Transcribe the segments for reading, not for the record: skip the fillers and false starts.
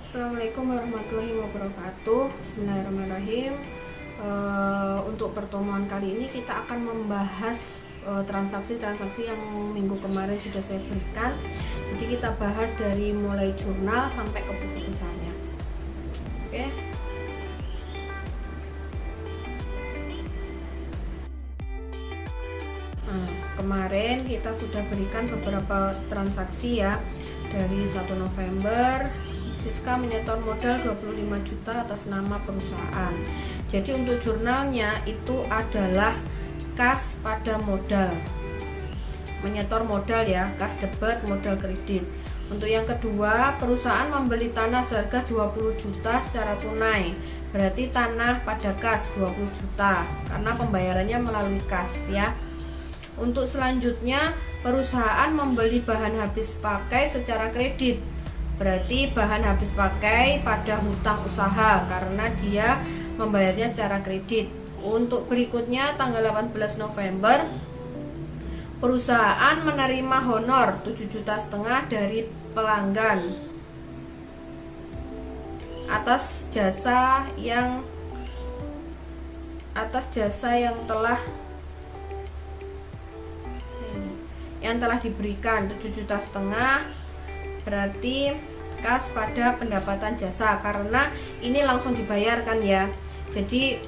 Assalamualaikum warahmatullahi wabarakatuh. Bismillahirrahmanirrahim. Untuk pertemuan kali ini kita akan membahas transaksi-transaksi yang minggu kemarin sudah saya berikan. Jadi kita bahas dari mulai jurnal sampai keputusannya. Oke. Kemarin kita sudah berikan beberapa transaksi ya. Dari 1 November Siska menyetor modal 25 juta atas nama perusahaan. Jadi untuk jurnalnya itu adalah kas pada modal, menyetor modal ya, kas debit modal kredit. Untuk yang kedua, perusahaan membeli tanah seharga 20 juta secara tunai, berarti tanah pada kas 20 juta karena pembayarannya melalui kas ya. Untuk selanjutnya, perusahaan membeli bahan habis pakai secara kredit, berarti bahan habis pakai pada hutang usaha karena dia membayarnya secara kredit. Untuk berikutnya tanggal 18 November perusahaan menerima honor 7,5 juta dari pelanggan atas jasa yang telah diberikan 7,5 juta, berarti kas pada pendapatan jasa karena ini langsung dibayarkan ya. Jadi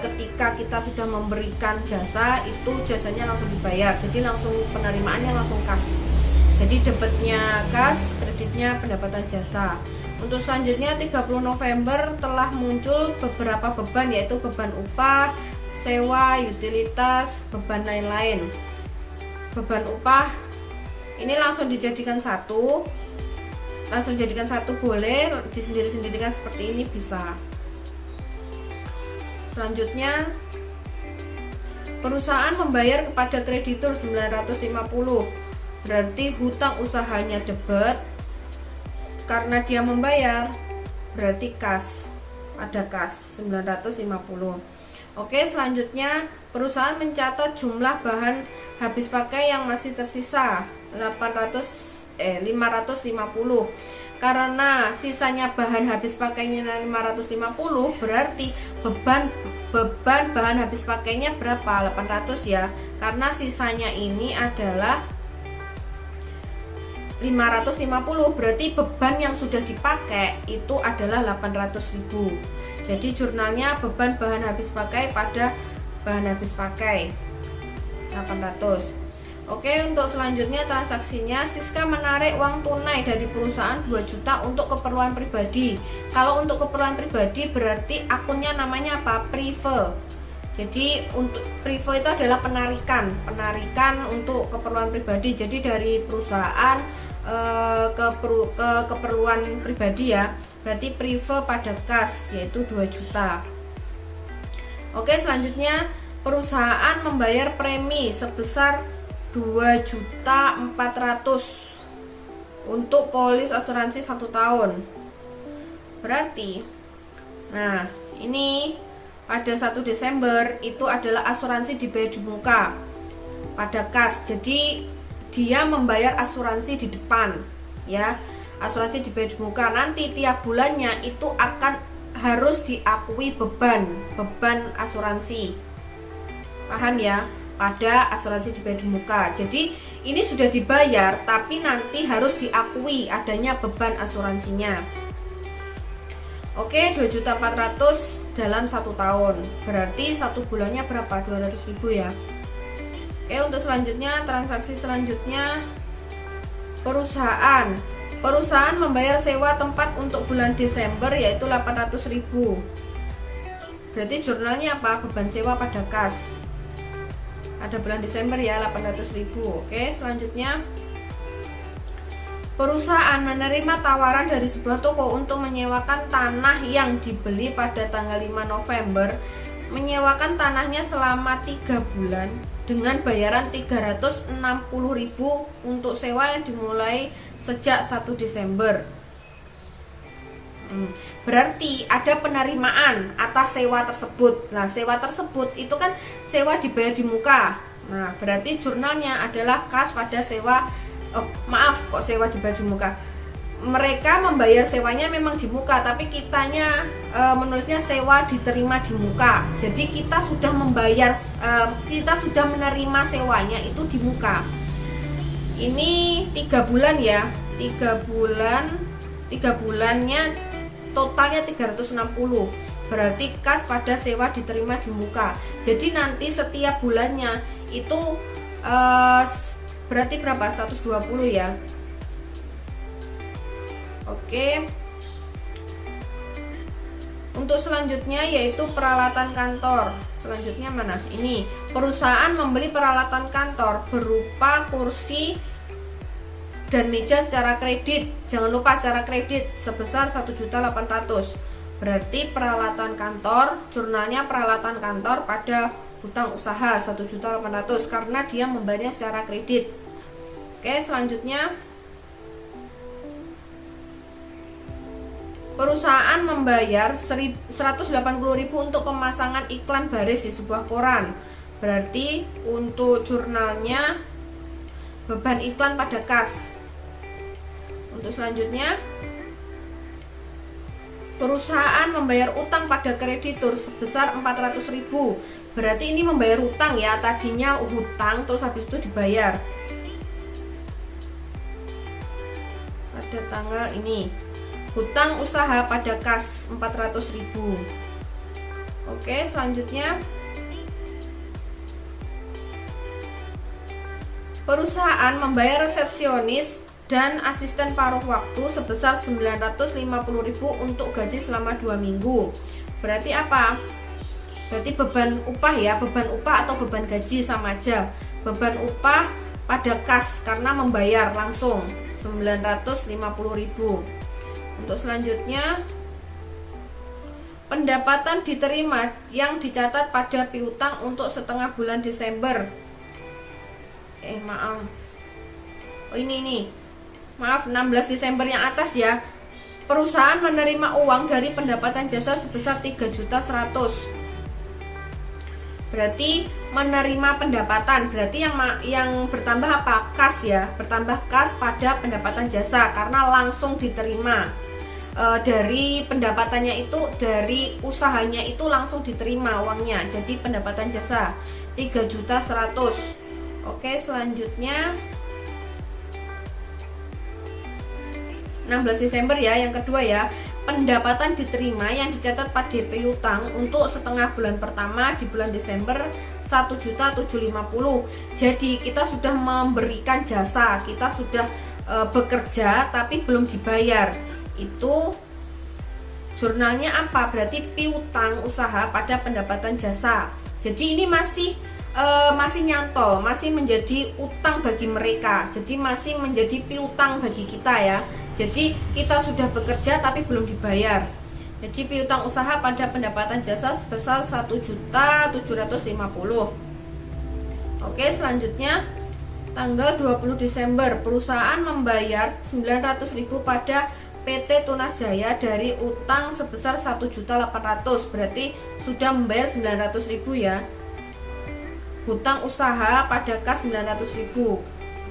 ketika kita sudah memberikan jasa itu jasanya langsung dibayar, jadi langsung penerimaannya langsung kas. Jadi debitnya kas, kreditnya pendapatan jasa. Untuk selanjutnya 30 November telah muncul beberapa beban, yaitu beban upah, sewa, utilitas, beban lain-lain. Beban upah ini langsung dijadikan satu, boleh, disendiri-sendirikan seperti ini bisa. Selanjutnya perusahaan membayar kepada kreditur 950, berarti hutang usahanya debit karena dia membayar, berarti kas, ada kas 950. Oke, selanjutnya perusahaan mencatat jumlah bahan habis pakai yang masih tersisa 550. Karena sisanya bahan habis pakainya 550, berarti beban bahan habis pakainya berapa? 800 ya. Karena sisanya ini adalah 550, berarti beban yang sudah dipakai itu adalah 800.000. Jadi jurnalnya beban bahan habis pakai pada bahan habis pakai 800. Oke, untuk selanjutnya transaksinya Siska menarik uang tunai dari perusahaan 2 juta untuk keperluan pribadi. Kalau untuk keperluan pribadi berarti akunnya namanya apa? Prive. Jadi untuk prive itu adalah penarikan untuk keperluan pribadi. Jadi dari perusahaan ke keperluan pribadi ya, berarti prive pada kas yaitu 2 juta. Oke, selanjutnya perusahaan membayar premi sebesar 2.400.000 untuk polis asuransi 1 tahun. Berarti nah ini pada 1 Desember itu adalah asuransi dibayar di muka pada kas. Jadi dia membayar asuransi di depan ya. Asuransi dibayar di muka, nanti tiap bulannya itu akan harus diakui beban asuransi. Paham ya? Pada asuransi dibayar di muka. Jadi ini sudah dibayar tapi nanti harus diakui adanya beban asuransinya. Oke, 2.400.000 dalam 1 tahun. Berarti 1 bulannya berapa? 200.000 ya. Oke, untuk selanjutnya transaksi selanjutnya perusahaan membayar sewa tempat untuk bulan Desember yaitu 800.000. Berarti jurnalnya apa? Beban sewa pada kas. Ada bulan Desember ya, 800.000. Oke, selanjutnya perusahaan menerima tawaran dari sebuah toko untuk menyewakan tanah yang dibeli pada tanggal 5 November, menyewakan tanahnya selama 3 bulan dengan bayaran 360.000 untuk sewa yang dimulai sejak 1 Desember. Berarti ada penerimaan atas sewa tersebut. Nah, sewa tersebut itu kan sewa dibayar di muka. Nah, berarti jurnalnya adalah kas pada sewa. Sewa dibayar di muka. mereka membayar sewanya memang di muka, tapi kitanya menulisnya sewa diterima di muka. Jadi kita sudah membayar, kita sudah menerima sewanya itu di muka. Ini 3 bulan ya, 3 bulannya totalnya 360. Berarti kas pada sewa diterima di muka. Jadi nanti setiap bulannya itu berarti berapa? 120 ya. Oke. Untuk selanjutnya yaitu peralatan kantor. Selanjutnya mana? Ini, perusahaan membeli peralatan kantor berupa kursi dan meja secara kredit. Jangan lupa secara kredit sebesar 1.800.000. Berarti peralatan kantor, jurnalnya peralatan kantor pada hutang usaha 1.800.000 karena dia membayarnya secara kredit. Oke, selanjutnya perusahaan membayar 180.000 untuk pemasangan iklan baris di sebuah koran. Berarti untuk jurnalnya beban iklan pada kas. Untuk selanjutnya, perusahaan membayar utang pada kreditur sebesar 400.000. Berarti ini membayar utang ya, tadinya hutang terus habis itu dibayar. Pada tanggal ini. Hutang usaha pada kas 400.000. Oke, selanjutnya perusahaan membayar resepsionis dan asisten paruh waktu sebesar 950.000 untuk gaji selama 2 minggu. Berarti apa? Berarti beban upah ya, beban upah atau beban gaji sama aja. Beban upah pada kas karena membayar langsung 950.000. Untuk selanjutnya, pendapatan diterima yang dicatat pada piutang untuk setengah bulan Desember. Maaf. Oh ini. Maaf, 16 Desember yang atas ya. Perusahaan menerima uang dari pendapatan jasa sebesar 3.100.000. Berarti menerima pendapatan, berarti yang bertambah apa? Kas ya, bertambah kas pada pendapatan jasa karena langsung diterima. Dari pendapatannya itu, dari usahanya itu langsung diterima uangnya. Jadi pendapatan jasa 3.100.000. Oke, selanjutnya 16 Desember ya, yang kedua ya. Pendapatan diterima yang dicatat pada piutang untuk setengah bulan pertama di bulan Desember 1.750.000. Jadi kita sudah memberikan jasa, kita sudah bekerja tapi belum dibayar. Itu jurnalnya apa? Berarti piutang usaha pada pendapatan jasa. Jadi ini masih nyantol, masih menjadi utang bagi mereka. Jadi masih menjadi piutang bagi kita ya. Jadi kita sudah bekerja tapi belum dibayar. Jadi piutang usaha pada pendapatan jasa sebesar 1.750.000. Oke, selanjutnya tanggal 20 Desember perusahaan membayar 900.000 pada PT Tunas Jaya dari utang sebesar 1.800.000. Berarti sudah membayar 900.000 ya. Hutang usaha pada kas 900.000.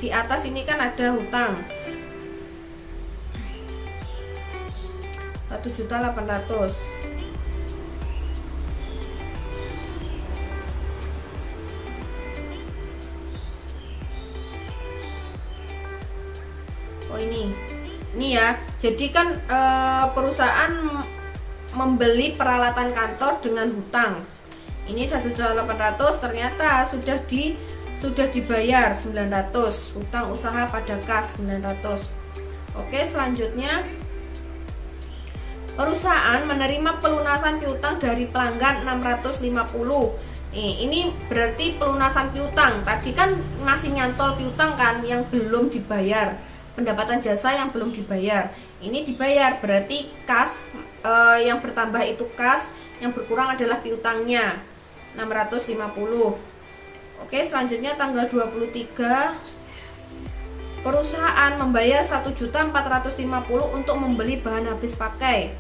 Di atas ini kan ada hutang 1.800.000. Oh ini ya. Jadi kan perusahaan membeli peralatan kantor dengan hutang. Ini 1.800.000 ternyata sudah dibayar 900. Hutang usaha pada kas 900. Oke, selanjutnya perusahaan menerima pelunasan piutang dari pelanggan 650. Ini berarti pelunasan piutang. Tadi kan masih nyantol piutang kan yang belum dibayar. Pendapatan jasa yang belum dibayar. Ini dibayar, berarti kas yang bertambah itu kas, yang berkurang adalah piutangnya 650. Oke, selanjutnya tanggal 23 perusahaan membayar 1.450.000 untuk membeli bahan habis pakai.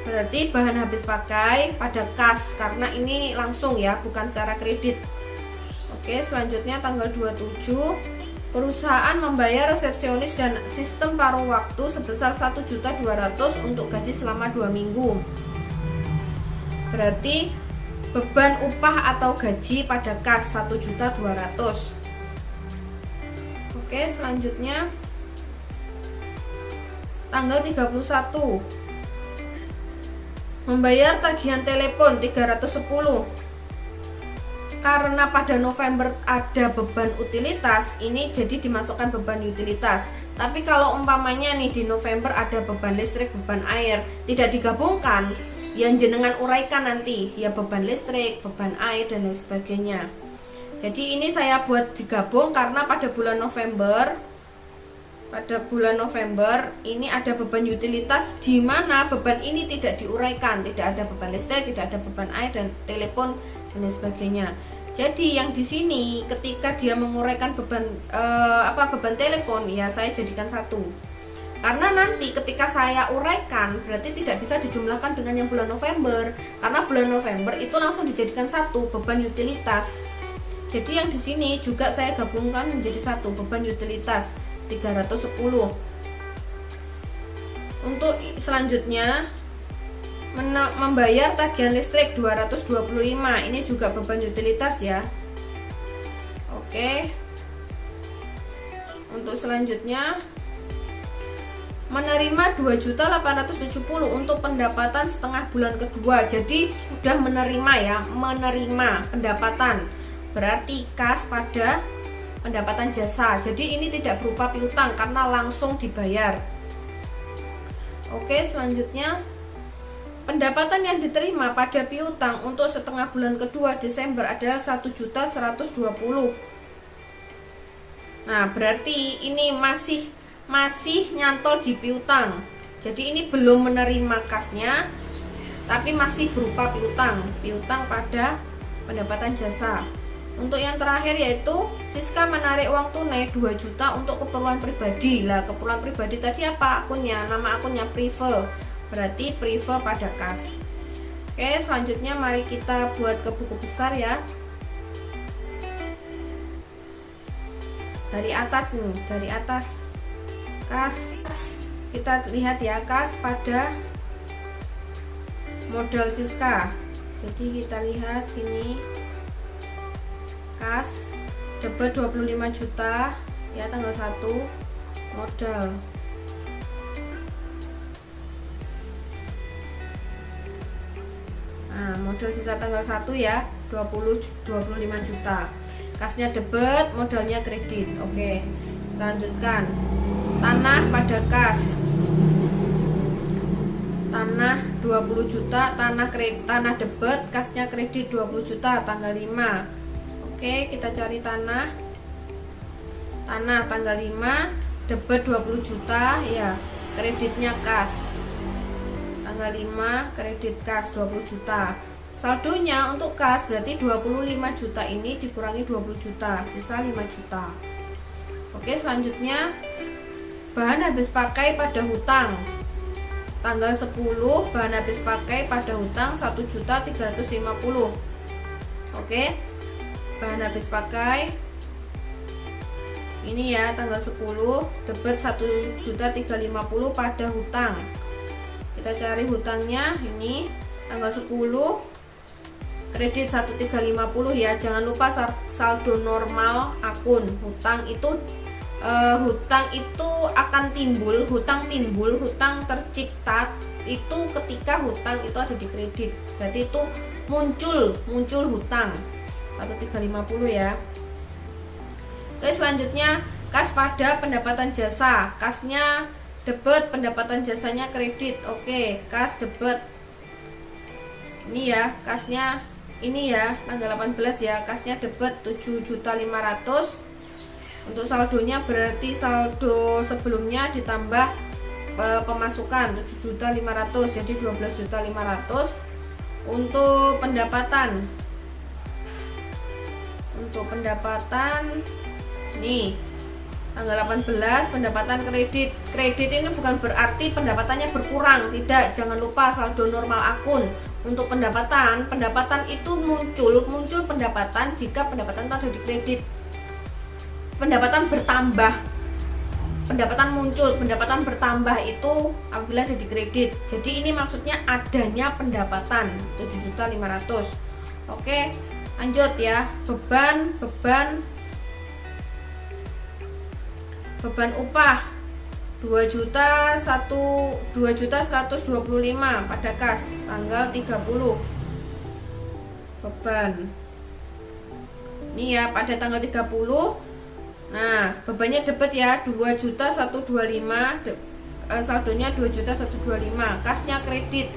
Berarti bahan habis pakai pada kas karena ini langsung ya, bukan secara kredit. Oke, selanjutnya tanggal 27 Perusahaan membayar resepsionis dan sistem paruh waktu sebesar 1.200.000 untuk gaji selama 2 minggu. Berarti beban upah atau gaji pada kas 1.200.000. Oke, selanjutnya tanggal 31 membayar tagihan telepon 310. Karena pada November ada beban utilitas, ini jadi dimasukkan beban utilitas. Tapi kalau umpamanya nih di November ada beban listrik, beban air, tidak digabungkan, yang jenengan uraikan nanti ya beban listrik, beban air dan lain sebagainya. Jadi ini saya buat digabung karena pada bulan November ini ada beban utilitas di mana beban ini tidak diuraikan, tidak ada beban listrik, tidak ada beban air dan telepon dan lain sebagainya. Jadi yang di sini ketika dia menguraikan beban beban telepon, ya saya jadikan satu. Karena nanti ketika saya uraikan berarti tidak bisa dijumlahkan dengan yang bulan November, karena bulan November itu langsung dijadikan satu beban utilitas. Jadi yang di sini juga saya gabungkan menjadi satu beban utilitas 310. Untuk selanjutnya membayar tagihan listrik 225, ini juga beban utilitas ya. Oke. Untuk selanjutnya menerima 2.870 untuk pendapatan setengah bulan kedua. Jadi sudah menerima ya, menerima pendapatan. Berarti kas pada pendapatan jasa. Jadi ini tidak berupa piutang karena langsung dibayar. Oke, selanjutnya pendapatan yang diterima pada piutang untuk setengah bulan kedua Desember adalah 1.120.000. Nah, berarti ini masih nyantol di piutang. Jadi ini belum menerima kasnya, tapi masih berupa piutang pada pendapatan jasa. Untuk yang terakhir yaitu Siska menarik uang tunai 2 juta untuk keperluan pribadi. Lah, keperluan pribadi tadi apa akunnya? Nama akunnya Prive. Berarti Prive pada kas. Oke, selanjutnya mari kita buat ke buku besar ya. Dari atas nih, dari atas kas. Kita lihat ya, kas pada modal Siska. Jadi kita lihat sini, kas debit 25 juta ya, tanggal 1 modal. Nah, modal sisa tanggal 1 ya, 25 juta. Kasnya debit, modalnya kredit. Oke, lanjutkan. Tanah pada kas. Tanah 20 juta, tanah debit, kasnya kredit 20 juta, tanggal 5. Oke, kita cari tanah. Tanah tanggal 5, debit 20 juta ya, kreditnya kas. Tanggal 5 kredit kas 20 juta. Saldonya untuk kas berarti 25 juta ini dikurangi 20 juta, sisa 5 juta. Oke, selanjutnya bahan habis pakai pada hutang. Tanggal 10 bahan habis pakai pada hutang 1.350.000. Oke. Bahan habis pakai ini ya, tanggal 10 debit 1.350.000 pada hutang. Kita cari hutangnya, ini tanggal 10 kredit 1.350 ya. Jangan lupa saldo normal akun. Hutang itu akan timbul, hutang tercipta itu ketika hutang itu ada di kredit. Berarti itu muncul hutang 1.350 ya. Oke, selanjutnya kas pada pendapatan jasa. Kasnya debit, pendapatan jasanya kredit. Oke, kas debit. Ini ya, kasnya ini ya, tanggal 18 ya, kasnya debit 7.500.000. Untuk saldonya berarti saldo sebelumnya ditambah pemasukan 7.500.000, jadi 12.500.000. Untuk pendapatan nih tanggal 18 pendapatan kredit ini bukan berarti pendapatannya berkurang, tidak, jangan lupa saldo normal akun. Untuk pendapatan itu muncul pendapatan jika pendapatan itu ada di kredit. pendapatan bertambah, pendapatan muncul, pendapatan bertambah itu apabila ada di kredit. Jadi ini maksudnya adanya pendapatan 7.500.000. Oke, lanjut ya. Beban upah 2.125.000 pada kas tanggal 30. Beban ini ya pada tanggal 30. Nah, bebannya debit ya 2.125.000, saldonya 2.125.000, kasnya kredit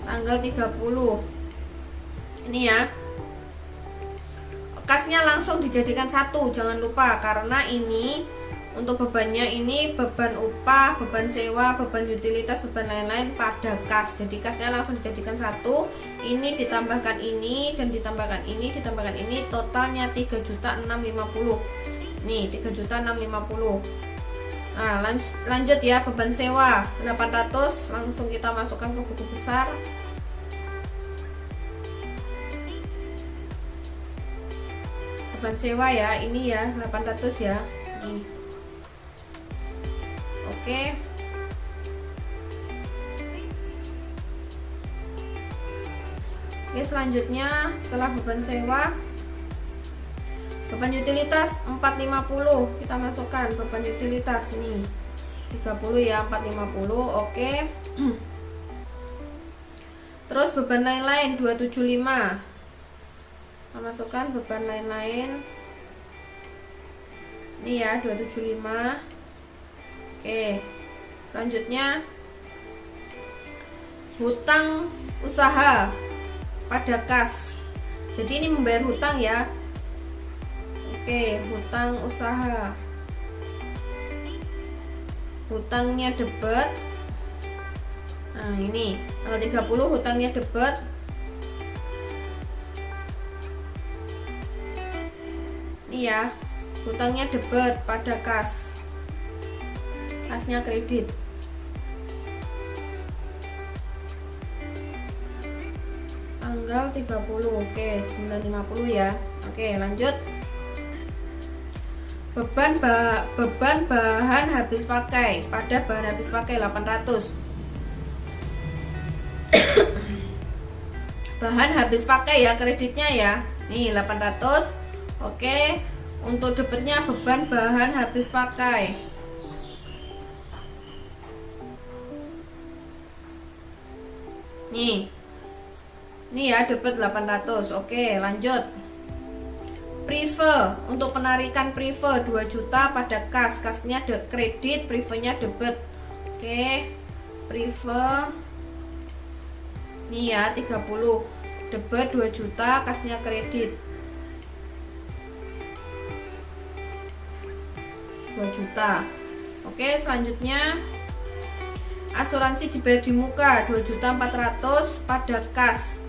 tanggal 30. Ini ya. Kasnya langsung dijadikan satu, jangan lupa, karena ini untuk bebannya ini beban upah, beban sewa, beban utilitas, beban lain-lain pada kas. Jadi kasnya langsung dijadikan satu. Ini ditambahkan ini dan ditambahkan ini, ditambahkan ini, totalnya 3.650.000. Nih 3.650.000. Nah, lanjut ya, beban sewa 800, langsung kita masukkan ke buku besar. Beban sewa ya, ini ya 800 ya. Nih. Oke. Oke, selanjutnya setelah beban sewa, beban utilitas 450 kita masukkan. Beban utilitas nih 30 ya, 450. Oke. Terus beban lain-lain 275. Kita masukkan beban lain-lain. Ini ya 275. Oke. Selanjutnya hutang usaha pada kas. Jadi ini membayar hutang ya. Oke, hutang usaha. Hutangnya debit. Nah, ini tanggal 30 hutangnya debit. Ini ya, hutangnya debit pada kas. Kasnya kredit. Tanggal 30. Oke, 950 ya. Oke, lanjut. Beban bahan habis pakai, pada bahan habis pakai 800. Bahan habis pakai ya, kreditnya ya. Nih 800. Oke, untuk debitnya beban bahan habis pakai. Nih ya debit 800. Oke, lanjut. Prive, untuk penarikan prive 2 juta pada kas. Kasnya kredit, privenya debit. Oke, prive nih ya 30, debit 2 juta, kasnya kredit 2 juta. Oke, selanjutnya asuransi dibayar di muka 2.400.000 pada kas.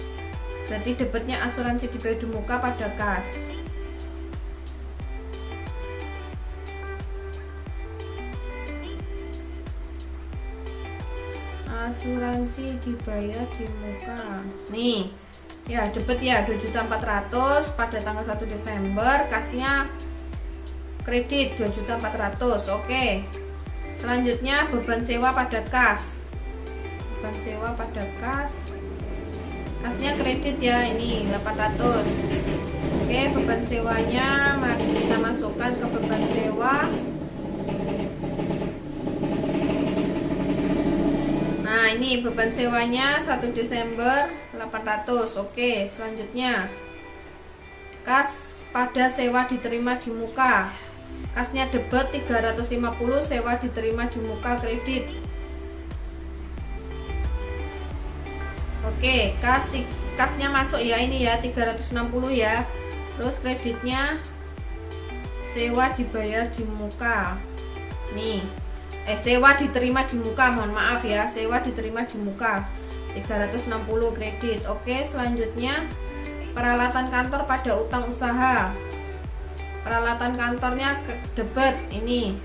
Berarti debitnya asuransi dibayar di muka pada kas. Asuransi dibayar di muka. Nih, ya debit ya 2.400.000 pada tanggal 1 Desember, kasnya kredit 2.400.000. Oke. Selanjutnya beban sewa pada kas. Beban sewa pada kas. Kasnya kredit ya, ini 800. Oke, beban sewanya mari kita masukkan ke beban sewa. Nah, ini beban sewanya 1 Desember 800. Oke, selanjutnya kas pada sewa diterima di muka. Kasnya debit 350, sewa diterima di muka kredit. Oke, kasnya masuk ya, ini ya 360 ya. Terus kreditnya sewa dibayar di muka. Nih. Sewa diterima di muka, mohon maaf ya, sewa diterima di muka 360 kredit. Oke, selanjutnya peralatan kantor pada utang usaha. Peralatan kantornya debit, ini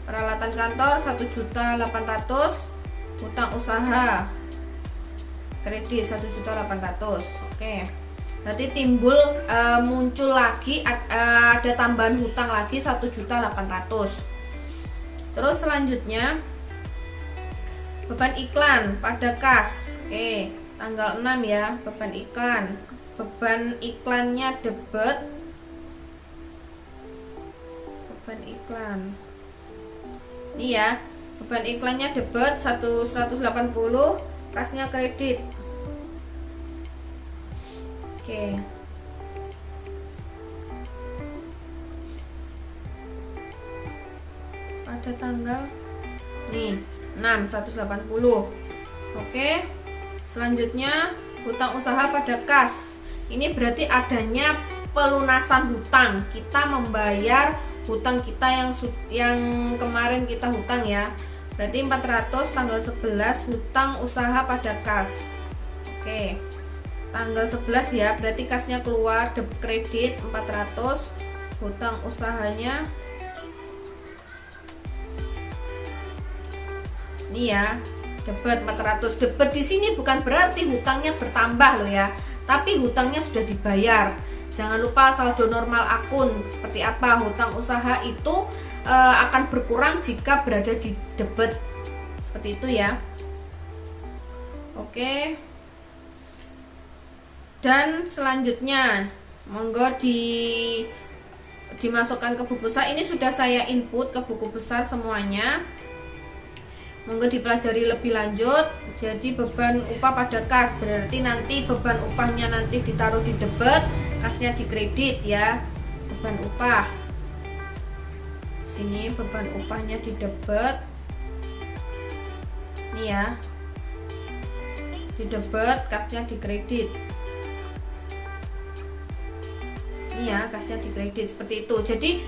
peralatan kantor 1.800.000, utang usaha kredit 1.800.000. Oke, Berarti timbul muncul lagi ada tambahan hutang lagi 1.800.000. Terus selanjutnya beban iklan pada kas. Oke, tanggal 6 ya, beban iklan. Beban iklannya debet. Beban iklan. Ini ya, beban iklannya debet 180, kasnya kredit. Oke. Pada tanggal nih 6 180. Oke. Selanjutnya hutang usaha pada kas. Ini berarti adanya pelunasan hutang. Kita membayar hutang kita yang kemarin kita hutang ya. Berarti 400 tanggal 11 hutang usaha pada kas. Oke. Tanggal 11 ya, berarti kasnya keluar kredit 400, hutang usahanya ini ya, debet 400. Debet di sini bukan berarti hutangnya bertambah loh ya, tapi hutangnya sudah dibayar. Jangan lupa saldo normal akun seperti apa. Hutang usaha itu akan berkurang jika berada di debet. Seperti itu ya. Oke. Dan selanjutnya monggo dimasukkan ke buku besar. Ini sudah saya input ke buku besar semuanya. Monggo dipelajari lebih lanjut. Jadi beban upah pada kas berarti nanti beban upahnya nanti ditaruh di debit, kasnya di kredit ya. Beban upah. Sini beban upahnya di debit. Ini ya. Di debit, kasnya di kredit. Ini ya, kasnya di kredit seperti itu. Jadi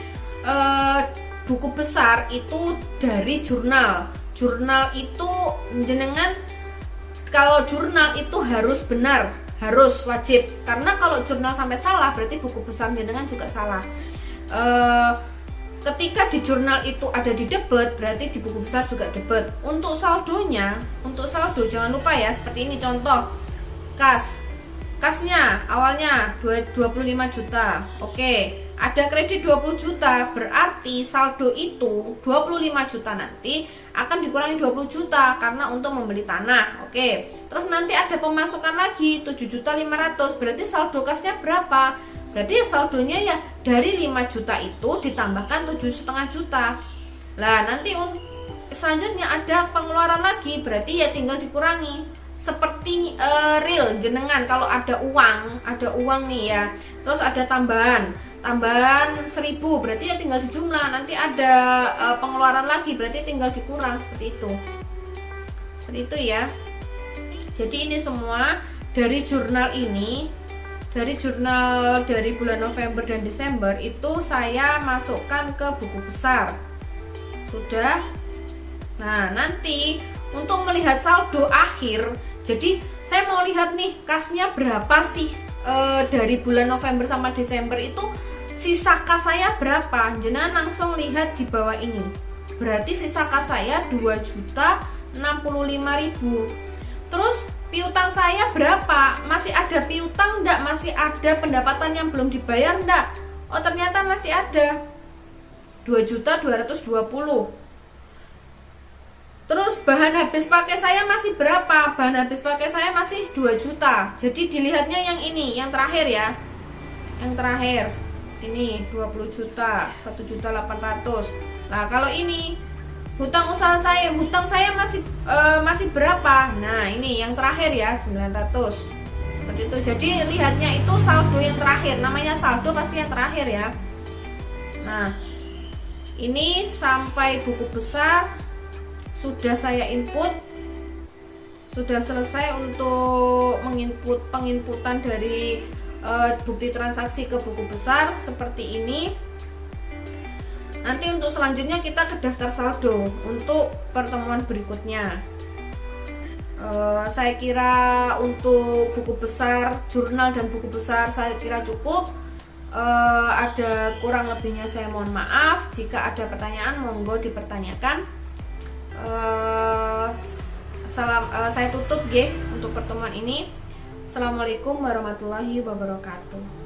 buku besar itu dari jurnal. Jurnal itu jenengan, kalau jurnal itu harus benar, harus wajib. Karena kalau jurnal sampai salah berarti buku besar jenengan juga salah. Ketika di jurnal itu ada di debit, berarti di buku besar juga debit. Untuk saldonya, untuk saldo jangan lupa ya, seperti ini contoh. Kasnya awalnya 25 juta. Oke, ada kredit 20 juta, berarti saldo itu 25 juta nanti akan dikurangi 20 juta karena untuk membeli tanah. Oke. Terus nanti ada pemasukan lagi 7.500.000, berarti saldo kasnya berapa? Berarti ya saldonya ya dari 5 juta itu ditambahkan 7,5 juta. Lah, nanti selanjutnya ada pengeluaran lagi, berarti ya tinggal dikurangi. Seperti real jenengan kalau ada uang nih ya, terus ada tambahan 1.000, berarti ya tinggal dijumlah. Nanti ada pengeluaran lagi, berarti tinggal dikurang. Seperti itu ya. Jadi ini semua dari jurnal ini, dari jurnal dari bulan November dan Desember itu saya masukkan ke buku besar. Sudah. Nah, nanti untuk melihat saldo akhir, jadi saya mau lihat nih kasnya berapa sih dari bulan November sama Desember itu, sisa kas saya berapa. Jenengan langsung lihat di bawah ini. Berarti sisa kas saya 2.065.000. Terus piutang saya berapa? Masih ada piutang enggak? Masih ada pendapatan yang belum dibayar enggak? Oh, ternyata masih ada 2.220.000. Terus bahan habis pakai saya masih berapa? Bahan habis pakai saya masih 2 juta. Jadi dilihatnya yang ini, yang terakhir ya. Yang terakhir. Ini 20 juta, 1.800.000. Nah, kalau ini hutang usaha saya, hutang saya masih berapa? Nah, ini yang terakhir ya, 900. Seperti itu. Jadi lihatnya itu saldo yang terakhir. Namanya saldo pasti yang terakhir ya. Nah, ini sampai buku besar sudah saya input. Sudah selesai untuk menginput penginputan dari bukti transaksi ke buku besar seperti ini. Nanti untuk selanjutnya kita ke daftar saldo untuk pertemuan berikutnya. Saya kira untuk buku besar, jurnal dan buku besar saya kira cukup. Ada kurang lebihnya saya mohon maaf. Jika ada pertanyaan monggo dipertanyakan. Saya tutup untuk pertemuan ini. Assalamualaikum warahmatullahi wabarakatuh.